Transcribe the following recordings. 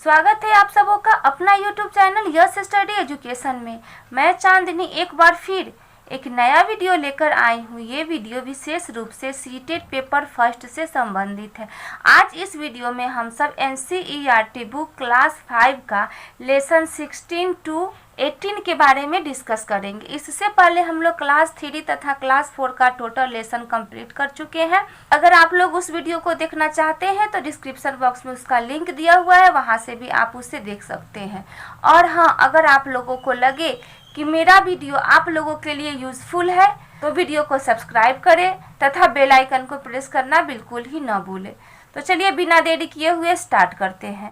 स्वागत है आप सबों का अपना YouTube channel yes study education में। मैं चांदनी एक बार फिर एक नया वीडियो लेकर आई हूँ। ये वीडियो विशेष रूप से सीटेट पेपर फर्स्ट से संबंधित है। आज इस वीडियो में हम सब NCERT बुक क्लास 5 का लेसन 16 to 18 के बारे में डिस्कस करेंगे। इससे पहले हम लोग क्लास 3 तथा क्लास 4 का टोटल लेसन कंप्लीट कर चुके हैं। अगर आप लोग उस वीडियो को देखना चाहते हैं तो डिस्क्रिप्शन बॉक्स में उसका लिंक दिया हुआ है, वहां से भी आप उसे देख सकते हैं। और हाँ, अगर आप लोगों को लगे कि मेरा वीडियो आप लोगों के लिए यूजफुल है तो वीडियो को सब्सक्राइब करें तथा बेल आइकन को प्रेस करना बिल्कुल ही न भूलें। तो चलिए बिना देरी किए हुए स्टार्ट करते हैं।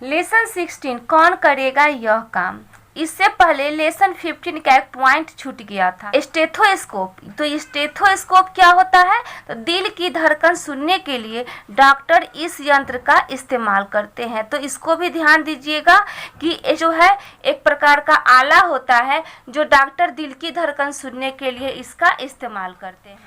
लेसन 16 कौन करेगा यह काम। इससे पहले लेसन 15 का एक पॉइंट छूट गया था, स्टेथोस्कोप। तो स्टेथोस्कोप क्या होता है? तो दिल की धड़कन सुनने के लिए डॉक्टर इस यंत्र का इस्तेमाल करते हैं। तो इसको भी ध्यान दीजिएगा कि ये जो है एक प्रकार का आला होता है जो डॉक्टर दिल की धड़कन सुनने के लिए इसका इस्तेमाल करते हैं।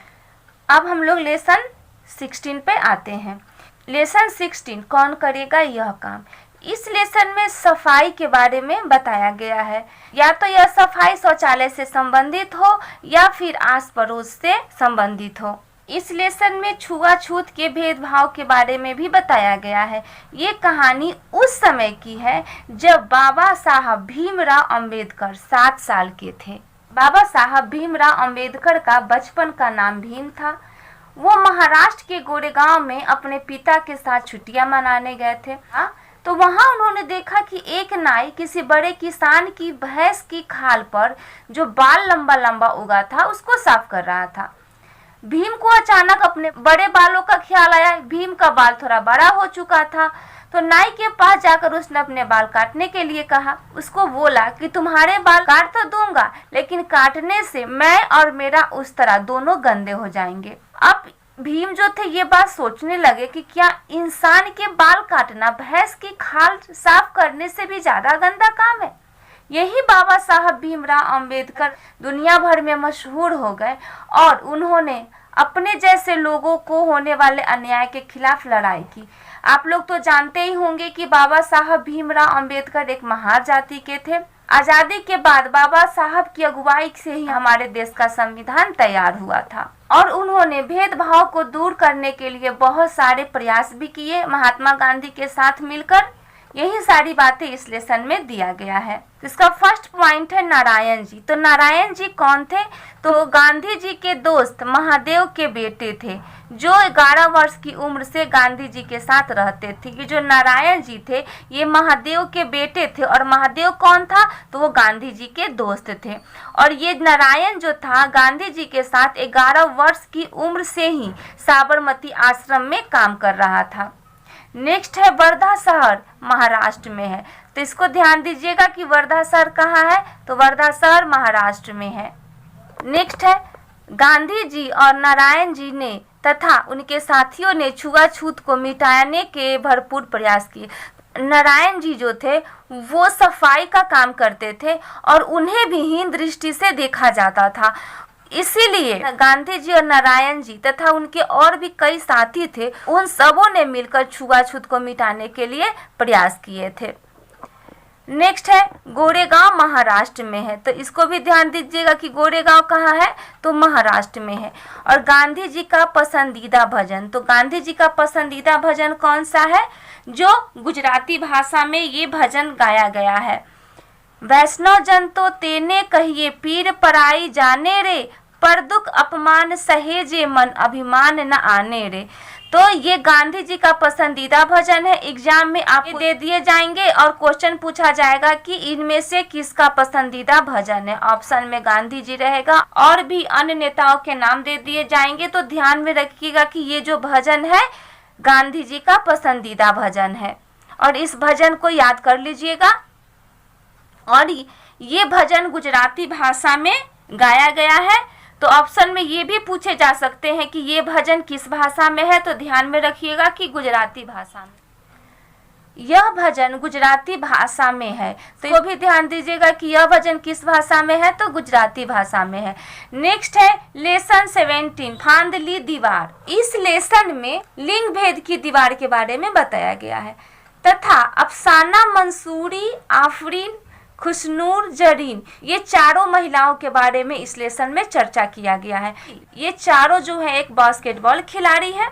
अब हम लोग लेसन 16 पे आते हैं। लेसन 16 कौन करेगा यह काम। इस लेसन में सफाई के बारे में बताया गया है। या तो यह सफाई शौचालय से संबंधित हो या फिर आस पड़ोस से संबंधित हो। इस लेसन में छुआछूत के भेदभाव के बारे में भी बताया गया है। ये कहानी उस समय की है जब बाबा साहब भीमराव अंबेडकर 7 साल के थे। बाबा साहब भीमराव अंबेडकर का बचपन का नाम भीम था। वो महाराष्ट्र के गोरेगांव में अपने पिता के साथ छुट्टियां मनाने गए थे। तो वहां उन्होंने देखा कि एक नाई किसी बड़े किसान की भैंस की खाल पर जो बाल लंबा लंबा उगा था उसको साफ कर रहा था। भीम को अचानक अपने बड़े बालों का ख्याल आया। भीम का बाल थोड़ा बड़ा हो चुका था। तो नाई के पास जाकर उसने अपने बाल काटने के लिए कहा। उसको बोला कि तुम्हारे बाल काट तो दूंगा, लेकिन काटने से मैं और मेरा उस तरह दोनों गंदे हो जाएंगे। अब भीम जो थे ये बात सोचने लगे कि क्या इंसान के बाल काटना भैंस की खाल साफ करने से भी ज्यादा गंदा काम है। यही बाबा साहब भीमराव अंबेडकर दुनिया भर में मशहूर हो गए और उन्होंने अपने जैसे लोगों को होने वाले अन्याय के खिलाफ लड़ाई की। आप लोग तो जानते ही होंगे कि बाबा साहब भीमराव अंबेडकर एक महार जाति के थे। आजादी के बाद बाबा साहब की अगुवाई से ही हमारे देश का संविधान तैयार हुआ था और उन्होंने भेदभाव को दूर करने के लिए बहुत सारे प्रयास भी किए महात्मा गांधी के साथ मिलकर। यही सारी बातें इस लेसन में दिया गया है। इसका फर्स्ट पॉइंट है नारायण जी। तो नारायण जी कौन थे? तो गांधी जी के दोस्त महादेव के बेटे थे जो 11 वर्ष की उम्र से गांधी जी के साथ रहते थे। ये जो नारायण जी थे ये महादेव के बेटे थे। और महादेव कौन था? तो वो गांधी जी के दोस्त थे। और ये नारायण जो था गांधी जी के साथ 11 वर्ष की उम्र से ही साबरमती आश्रम में काम कर रहा था। नेक्स्ट है वर्धा शहर, महाराष्ट्र में है। तो इसको ध्यान दीजिएगा कि वर्धा शहर कहाँ है। तो वर्धा शहर महाराष्ट्र में है। नेक्स्ट है गांधी जी और नारायण जी ने तथा उनके साथियों ने छुआछूत को मिटाने के भरपूर प्रयास किए। नारायण जी जो थे वो सफाई का काम करते थे और उन्हें भी हीन दृष्टि से देखा जाता था। इसीलिए गांधी जी और नारायण जी तथा उनके और भी कई साथी थे, उन सबों ने मिलकर छुआछूत को मिटाने के लिए प्रयास किए थे। नेक्स्ट है गोरेगांव, महाराष्ट्र में है। तो इसको भी ध्यान दीजिएगा कि गोरेगांव कहाँ है। तो महाराष्ट्र में है। और गांधी जी का पसंदीदा भजन। तो गांधी जी का पसंदीदा भजन कौन सा है? जो गुजराती भाषा में ये भजन गाया गया है। वैष्णव जन तो तेने कहिए पीर पराई जाने रे, पर दुख अपमान सहेजे मन अभिमान न आने रे। तो ये गांधी जी का पसंदीदा भजन है। एग्जाम में आपको दे दिए जाएंगे और क्वेश्चन पूछा जाएगा कि इनमें से किसका पसंदीदा भजन है। ऑप्शन में गांधी जी रहेगा और भी अन्य नेताओं के नाम दे दिए जाएंगे। तो ध्यान में रखिएगा कि ये जो भजन है गांधी जी का पसंदीदा भजन है और इस भजन को याद कर लीजिएगा। और ये भजन गुजराती भाषा में गाया गया है। तो ऑप्शन में ये भी पूछे जा सकते हैं कि ये भजन किस भाषा में है। तो ध्यान में रखिएगा कि गुजराती भाषा में। यह भजन गुजराती भाषा में है, तो वो भी ध्यान दीजिएगा कि यह भजन किस भाषा में है, तो गुजराती भाषा में है। नेक्स्ट है लेसन 17 फांद ली दीवार। इस लेसन में लिंग भेद की दीवार के बारे में बताया गया है तथा अफसाना मंसूरी, आफरीन, खुशनूर, जरीन, ये चारों महिलाओं के बारे में इस लेसन में चर्चा किया गया है। ये चारों जो है एक बास्केटबॉल खिलाड़ी है।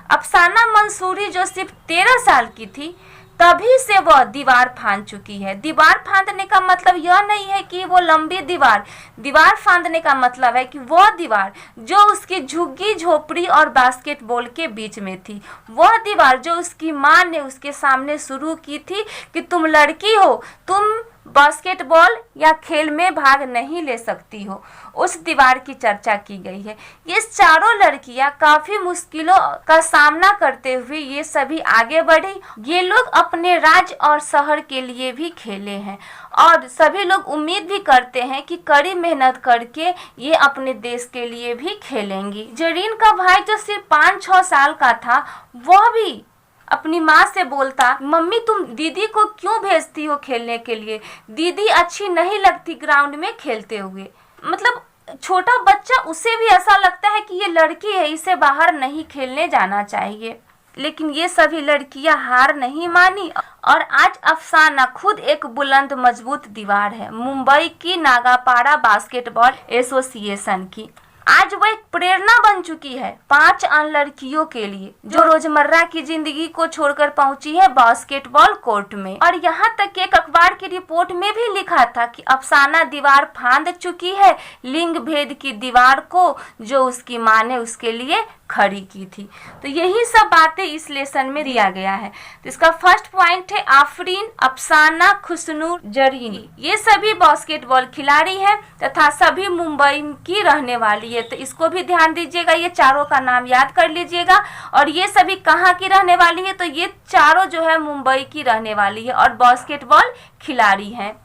अफसाना मंसूरी जो सिर्फ 13 साल की थी तभी से वह दीवार फांद चुकी है। दीवार फांदने का मतलब यह नहीं है कि वो लंबी दीवार फांदने का मतलब है कि वह दीवार जो उसकी झुग्गी झोपड़ी और बास्केटबॉल के बीच में थी, वह दीवार जो उसकी माँ ने उसके सामने शुरू की थी कि तुम लड़की हो, तुम बास्केटबॉल या खेल में भाग नहीं ले सकती हो, उस दीवार की चर्चा की गई है। ये चारों लड़कियां काफी मुश्किलों का सामना करते हुए ये सभी आगे बढ़ी। ये लोग अपने राज्य और शहर के लिए भी खेले हैं और सभी लोग उम्मीद भी करते हैं कि कड़ी मेहनत करके ये अपने देश के लिए भी खेलेंगी। जरीन का भाई जो सिर्फ 5-6 साल का था, वह भी अपनी माँ से बोलता, मम्मी तुम दीदी को क्यों भेजती हो खेलने के लिए, दीदी अच्छी नहीं लगती ग्राउंड में खेलते हुए। मतलब छोटा बच्चा, उसे भी ऐसा लगता है कि ये लड़की है, इसे बाहर नहीं खेलने जाना चाहिए। लेकिन ये सभी लड़कियां हार नहीं मानी और आज अफसाना खुद एक बुलंद मजबूत दीवार है मुंबई की नागापाड़ा बास्केटबॉल एसोसिएशन की। आज वो एक प्रेरणा बन चुकी है 5 अन्य लड़कियों के लिए जो रोजमर्रा की जिंदगी को छोड़कर पहुंची है बास्केटबॉल कोर्ट में। और यहाँ तक कि एक अखबार की रिपोर्ट में भी लिखा था कि अफसाना दीवार फांद चुकी है लिंग भेद की दीवार को जो उसकी माँ ने उसके लिए खड़ी की थी। तो यही सब बातें इस लेसन में दिया गया है। तो इसका फर्स्ट पॉइंट है आफरीन, अफसाना, खुशनूर, जरीन, ये सभी बास्केटबॉल खिलाड़ी हैं तथा सभी मुंबई की रहने वाली है। तो इसको भी ध्यान दीजिएगा, ये चारों का नाम याद कर लीजिएगा। और ये सभी कहाँ की रहने वाली है, तो ये चारों जो है मुंबई की रहने वाली है और बास्केटबॉल खिलाड़ी हैं।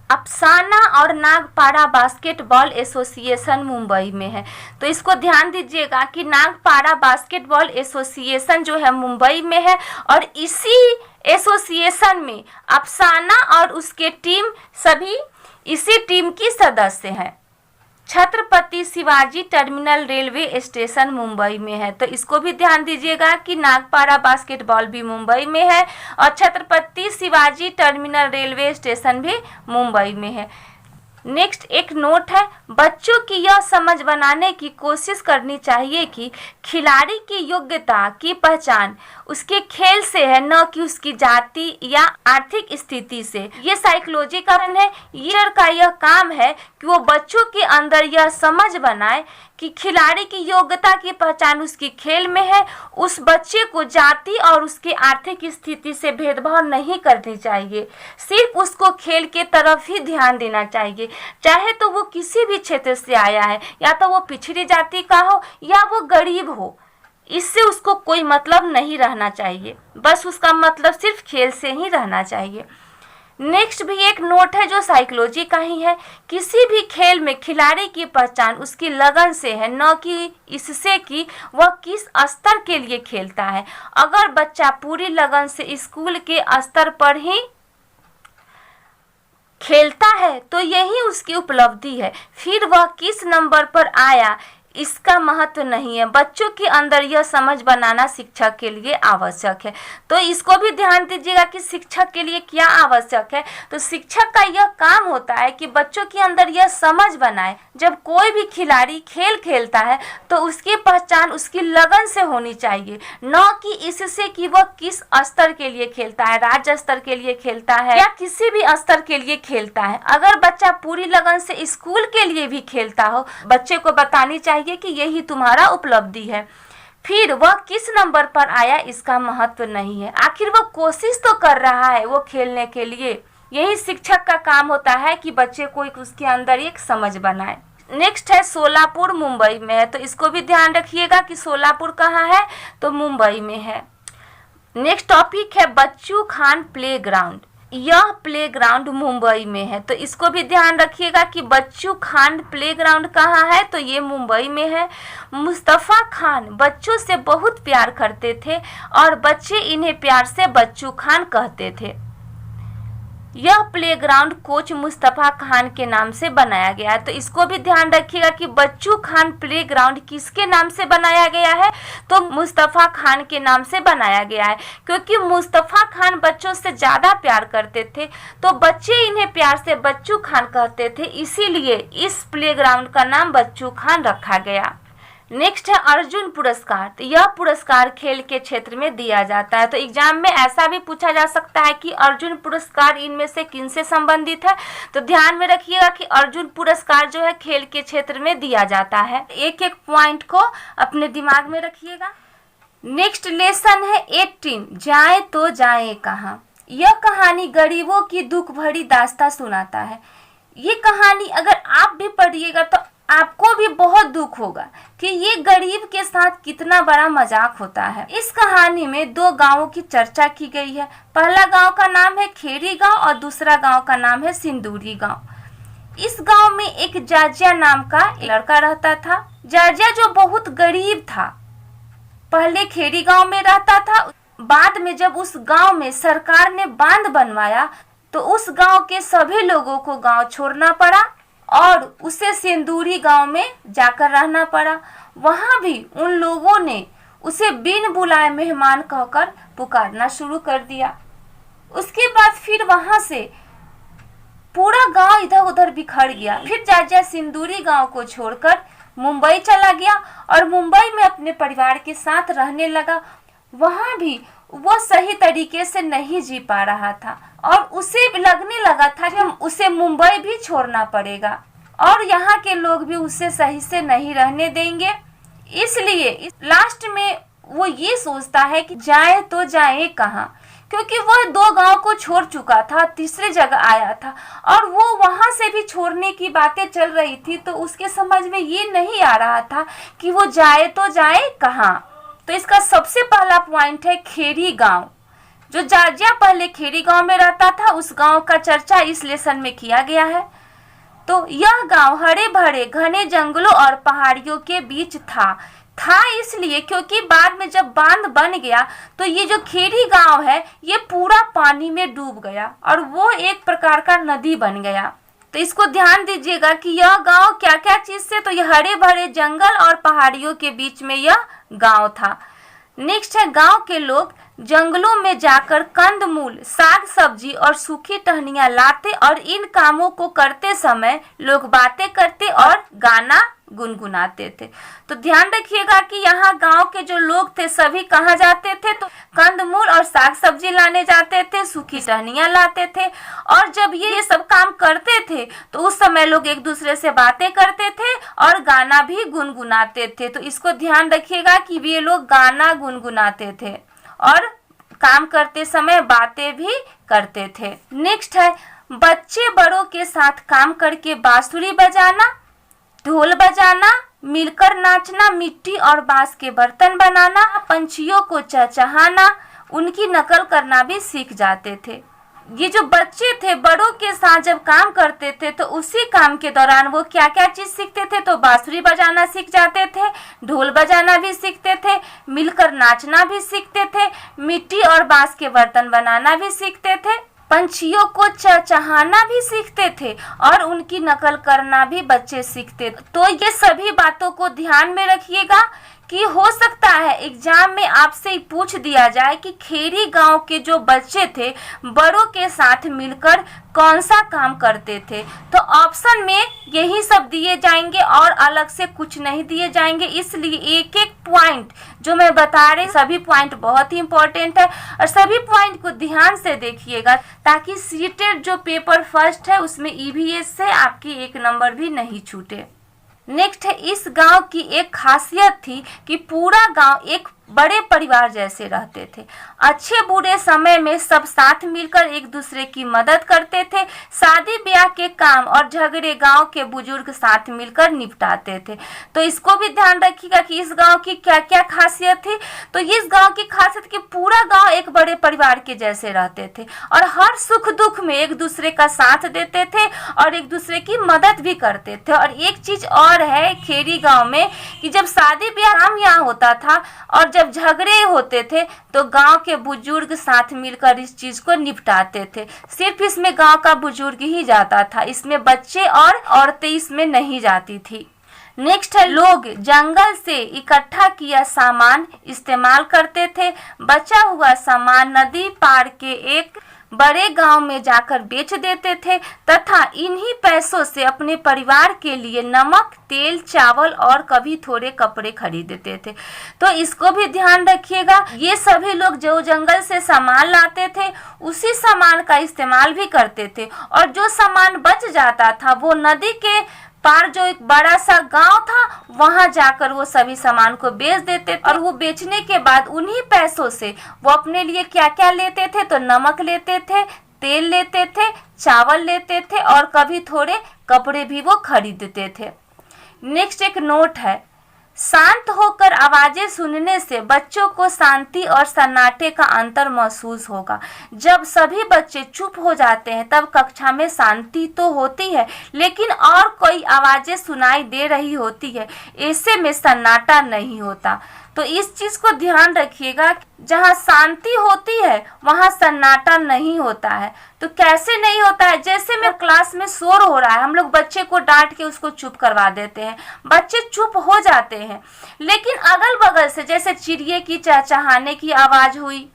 अफसाना और नागपाड़ा बास्केटबॉल एसोसिएशन मुंबई में है। तो इसको ध्यान दीजिएगा कि नागपाड़ा बास्केटबॉल एसोसिएशन जो है मुंबई में है और इसी एसोसिएशन में अफसाना और उसके टीम सभी इसी टीम की सदस्य हैं। Chhatrapati Shivaji terminal railway station Mumbai में है। तो इसको भी ध्यान दीजिएगा कि नागपाड़ा बास्केटबॉल भी मुंबई में है और Chhatrapati Shivaji terminal railway station भी मुंबई में है। नेक्स्ट एक नोट है, बच्चों की यह समझ बनाने की कोशिश करनी चाहिए कि खिलाड़ी की योग्यता की पहचान उसके खेल से है, न कि उसकी जाति या आर्थिक स्थिति से। ये साइकोलॉजी का है, टीचर का यह काम है कि वो बच्चों के अंदर यह समझ बनाए कि खिलाड़ी की योग्यता की पहचान उसकी खेल में है। उस बच्चे को जाति और उसकी आर्थिक स्थिति से भेदभाव नहीं करनी चाहिए, सिर्फ उसको खेल के तरफ ही ध्यान देना चाहिए, चाहे तो वो किसी भी क्षेत्र से आया है, या तो वो पिछड़ी जाति का हो या वो गरीब हो, इससे उसको कोई मतलब नहीं रहना चाहिए। बस उसका मतलब सिर्फ खेल से ही रहना चाहिए। नेक्स्ट भी एक नोट है जो साइकोलॉजी का ही है, किसी भी खेल में खिलाड़ी की पहचान उसकी लगन से है, न कि इससे कि वह किस स्तर के लिए खेलता है। अगर बच्चा पूरी लगन से स्कूल के स्तर पर ही खेलता है तो यही उसकी उपलब्धि है, फिर वह किस नंबर पर आया इसका महत्व नहीं है। बच्चों के अंदर यह समझ बनाना शिक्षक के लिए आवश्यक है। तो इसको भी ध्यान दीजिएगा कि शिक्षक के लिए क्या आवश्यक है। तो शिक्षक का यह काम होता है कि बच्चों के अंदर यह समझ बनाए, जब कोई भी खिलाड़ी खेल खेलता है तो उसकी पहचान उसकी लगन से होनी चाहिए, न कि इससे कि वह किस स्तर के लिए खेलता है, राज्य स्तर के लिए खेलता है या किसी भी स्तर के लिए खेलता है। अगर बच्चा पूरी लगन से स्कूल के लिए भी खेलता हो, बच्चे को बतानी चाहिए कि यही तुम्हारा उपलब्धि है, फिर वह किस नंबर पर आया इसका महत्व नहीं है। आखिर वो कोशिश तो कर रहा है वो खेलने के लिए। यही शिक्षक का काम होता है कि बच्चे को उसके अंदर एक समझ बनाए। नेक्स्ट है सोलापुर मुंबई में है। तो इसको भी ध्यान रखिएगा कि सोलापुर कहाँ है, तो मुंबई में है। नेक्स्ट टॉपिक है बच्चू खान प्लेग्राउंड। यह प्लेग्राउंड मुंबई में है, तो इसको भी ध्यान रखिएगा कि बच्चू खान प्लेग्राउंड कहाँ है, तो ये मुंबई में है। मुस्तफ़ा खान बच्चों से बहुत प्यार करते थे और बच्चे इन्हें प्यार से बच्चू खान कहते थे। यह प्लेग्राउंड कोच मुस्तफ़ा खान के नाम से बनाया गया है, तो इसको भी ध्यान रखिएगा कि बच्चू खान प्लेग्राउंड किसके नाम से बनाया गया है, तो मुस्तफ़ा खान के नाम से बनाया गया है। क्योंकि मुस्तफ़ा खान बच्चों से ज़्यादा प्यार करते थे, तो बच्चे इन्हें प्यार से बच्चू खान कहते थे, इसीलिए इस प्लेग्राउंड का नाम बच्चू खान रखा गया। नेक्स्ट है अर्जुन पुरस्कार। तो यह पुरस्कार खेल के क्षेत्र में दिया जाता है, तो एग्जाम में ऐसा भी पूछा जा सकता है कि अर्जुन पुरस्कार इनमें से किन से संबंधित है, तो ध्यान में रखिएगा कि अर्जुन पुरस्कार जो है खेल के क्षेत्र में दिया जाता है। एक एक पॉइंट को अपने दिमाग में रखिएगा। नेक्स्ट लेसन है 18, जाए तो जाए कहाँ। यह कहानी गरीबों की दुख भरी दास्तां सुनाता है। ये कहानी अगर आप भी पढ़िएगा तो आपको भी बहुत दुख होगा कि ये गरीब के साथ कितना बड़ा मजाक होता है। इस कहानी में दो गांवों की चर्चा की गई है। पहला गांव का नाम है खेरी गांव और दूसरा गांव का नाम है सिंदूरी गांव। इस गांव में एक जाजिया नाम का लड़का रहता था। जाजिया जो बहुत गरीब था, पहले खेरी गांव में रहता था। बाद में जब उस गांव में सरकार ने बांध बनवाया तो उस गांव के सभी लोगों को गांव छोड़ना पड़ा और उसे सिंदूरी गांव में जाकर रहना पड़ा। वहां भी उन लोगों ने उसे बिन बुलाए मेहमान कहकर पुकारना शुरू कर दिया। उसके बाद फिर वहां से पूरा गांव इधर उधर बिखर गया। फिर जाजिया सिंदूरी गांव को छोड़कर मुंबई चला गया और मुंबई में अपने परिवार के साथ रहने लगा। वहां भी वो सही तरीके से नहीं जी पा रहा था और उसे लगने लगा था कि उसे मुंबई भी छोड़ना पड़ेगा और यहाँ के लोग भी उसे सही से नहीं रहने देंगे। इसलिए लास्ट में वो ये सोचता है कि जाए तो जाए कहाँ, क्योंकि वह दो गांव को छोड़ चुका था, तीसरी जगह आया था और वो वहां से भी छोड़ने की बातें चल रही थी। तो उसके समझ में ये नहीं आ रहा था कि वो जाए तो जाए कहाँ। तो इसका सबसे पहला पॉइंट है खेरी गांव। जो जाजिया पहले खेरी गांव में रहता था, उस गांव का चर्चा इस लेसन में किया गया है। तो यह गांव हरे भरे घने जंगलों और पहाड़ियों के बीच था इसलिए क्योंकि बाद में जब बांध बन गया तो ये जो खेरी गांव है ये पूरा पानी में डूब गया और वो एक प्रकार का नदी बन गया। तो इसको ध्यान दीजिएगा कि यह गांव क्या क्या चीज से, तो यह हरे भरे जंगल और पहाड़ियों के बीच में यह गांव था। नेक्स्ट है गांव के लोग जंगलों में जाकर कंदमूल, साग सब्जी और सूखी टहनियां लाते और इन कामों को करते समय लोग बातें करते और गाना गुनगुनाते थे। तो ध्यान रखिएगा कि यहाँ गांव के जो लोग थे सभी कहाँ जाते थे, तो कंदमूल और साग सब्जी लाने जाते थे, सूखी टहनियां लाते थे और जब ये सब काम करते थे तो उस समय लोग एक दूसरे से बातें करते थे और गाना भी गुनगुनाते थे। तो इसको ध्यान रखिएगा कि ये लोग गाना गुनगुनाते थे और काम करते समय बातें भी करते थे। नेक्स्ट है बच्चे बड़ों के साथ काम करके बांसुरी बजाना, ढोल बजाना, मिलकर नाचना, मिट्टी और बांस के बर्तन बनाना, पंछियों को चहचहाना, उनकी नकल करना भी सीख जाते थे। ये जो बच्चे थे बड़ों के साथ जब काम करते थे तो उसी काम के दौरान वो क्या क्या चीज सीखते थे, तो बांसुरी बजाना सीख जाते थे, ढोल बजाना भी सीखते थे, मिलकर नाचना भी सीखते थे, मिट्टी और बांस के बर्तन बनाना भी सीखते थे, पंछियों को चहचहाना भी सीखते थे और उनकी नकल करना भी बच्चे सीखते थे। तो ये सभी बातों को ध्यान में रखिएगा कि हो सकता है एग्जाम में आपसे पूछ दिया जाए कि खेरी गांव के जो बच्चे थे बड़ों के साथ मिलकर कौन सा काम करते थे, तो ऑप्शन में यही सब दिए जाएंगे और अलग से कुछ नहीं दिए जाएंगे। इसलिए एक एक पॉइंट जो मैं बता रही सभी पॉइंट बहुत ही इंपॉर्टेंट है और सभी पॉइंट को ध्यान से देखिएगा ताकि सीटेट जो पेपर फर्स्ट है उसमें ईवीएस से आपकी एक नंबर भी नहीं छूटे। नेक्स्ट है इस गांव की एक खासियत थी कि पूरा गांव एक बड़े परिवार जैसे रहते थे। अच्छे बुरे समय में सब साथ मिलकर एक दूसरे की मदद करते थे। शादी ब्याह के काम और झगड़े गांव के बुजुर्ग साथ मिलकर निपटाते थे। तो इसको भी ध्यान रखिएगा कि इस गांव की क्या क्या खासियत थी। तो इस गांव की खासियत कि पूरा गांव एक बड़े परिवार के जैसे रहते थे और हर सुख दुख में एक दूसरे का साथ देते थे और एक दूसरे की मदद भी करते थे। और एक चीज और है खेड़ी गांव में कि जब शादी ब्याह यहाँ होता था और जब झगड़े होते थे तो गांव के बुजुर्ग साथ मिलकर इस चीज को निपटाते थे। सिर्फ इसमें गांव का बुजुर्ग ही जाता था, इसमें बच्चे और औरतें इसमें नहीं जाती थी। नेक्स्ट है, लोग जंगल से इकट्ठा किया सामान इस्तेमाल करते थे। बचा हुआ सामान नदी पार के एक बड़े गांव में जाकर बेच देते थे तथा इन्हीं पैसों से अपने परिवार के लिए नमक, तेल, चावल और कभी थोड़े कपड़े खरीदते थे। तो इसको भी ध्यान रखिएगा, ये सभी लोग जो जंगल से सामान लाते थे उसी सामान का इस्तेमाल भी करते थे और जो सामान बच जाता था वो नदी के पार जो एक बड़ा सा गांव था वहां जाकर वो सभी सामान को बेच देते थे। और वो बेचने के बाद उन्हीं पैसों से वो अपने लिए क्या क्या लेते थे, तो नमक लेते थे, तेल लेते थे, चावल लेते थे और कभी थोड़े कपड़े भी वो खरीदते थे। नेक्स्ट एक नोट है, शांत होकर आवाजें सुनने से बच्चों को शांति और सन्नाटे का अंतर महसूस होगा। जब सभी बच्चे चुप हो जाते हैं तब कक्षा में शांति तो होती है लेकिन और कोई आवाजें सुनाई दे रही होती है, ऐसे में सन्नाटा नहीं होता। तो इस चीज को ध्यान रखिएगा, जहाँ शांति होती है वहाँ सन्नाटा नहीं होता है। तो कैसे नहीं होता है, जैसे में क्लास में शोर हो रहा है, हम लोग बच्चे को डांट के उसको चुप करवा देते हैं, बच्चे चुप हो जाते हैं। लेकिन अगल बगल से जैसे चिड़िए की चहचहाने की आवाज हुई,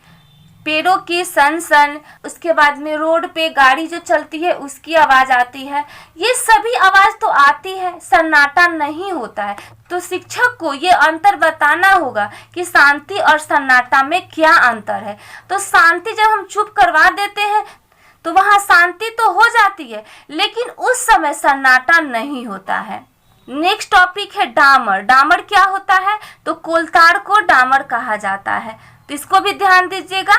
पेड़ों की सन सन, उसके बाद में रोड पे गाड़ी जो चलती है उसकी आवाज आती है, ये सभी आवाज तो आती है, सन्नाटा नहीं होता है। तो शिक्षक को ये अंतर बताना होगा कि शांति और सन्नाटा में क्या अंतर है। तो शांति जब हम चुप करवा देते हैं तो वहाँ शांति तो हो जाती है लेकिन उस समय सन्नाटा नहीं होता है। नेक्स्ट टॉपिक है डामर। डामर क्या होता है, तो कोलतार को डामर कहा जाता है, तो इसको भी ध्यान दीजिएगा।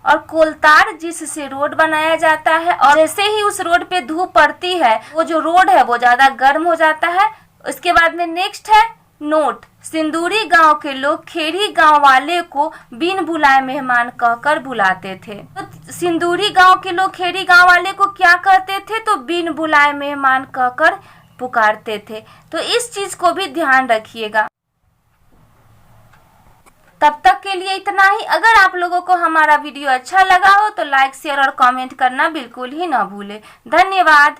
और कोलतार जिससे रोड बनाया जाता है और जैसे ही उस रोड पे धूप पड़ती है वो जो रोड है वो ज्यादा गर्म हो जाता है। उसके बाद में नेक्स्ट है नोट, सिंदूरी गांव के लोग खेड़ी गांव वाले को बिन बुलाए मेहमान कहकर बुलाते थे। तो सिंदूरी गांव के लोग खेड़ी गांव वाले को क्या कहते थे, तो बिन बुलाए मेहमान कहकर पुकारते थे। तो इस चीज को भी ध्यान रखिएगा। तब तक के लिए इतना ही। अगर आप लोगों को हमारा वीडियो अच्छा लगा हो तो लाइक, शेयर और कमेंट करना बिल्कुल ही ना भूलें। धन्यवाद।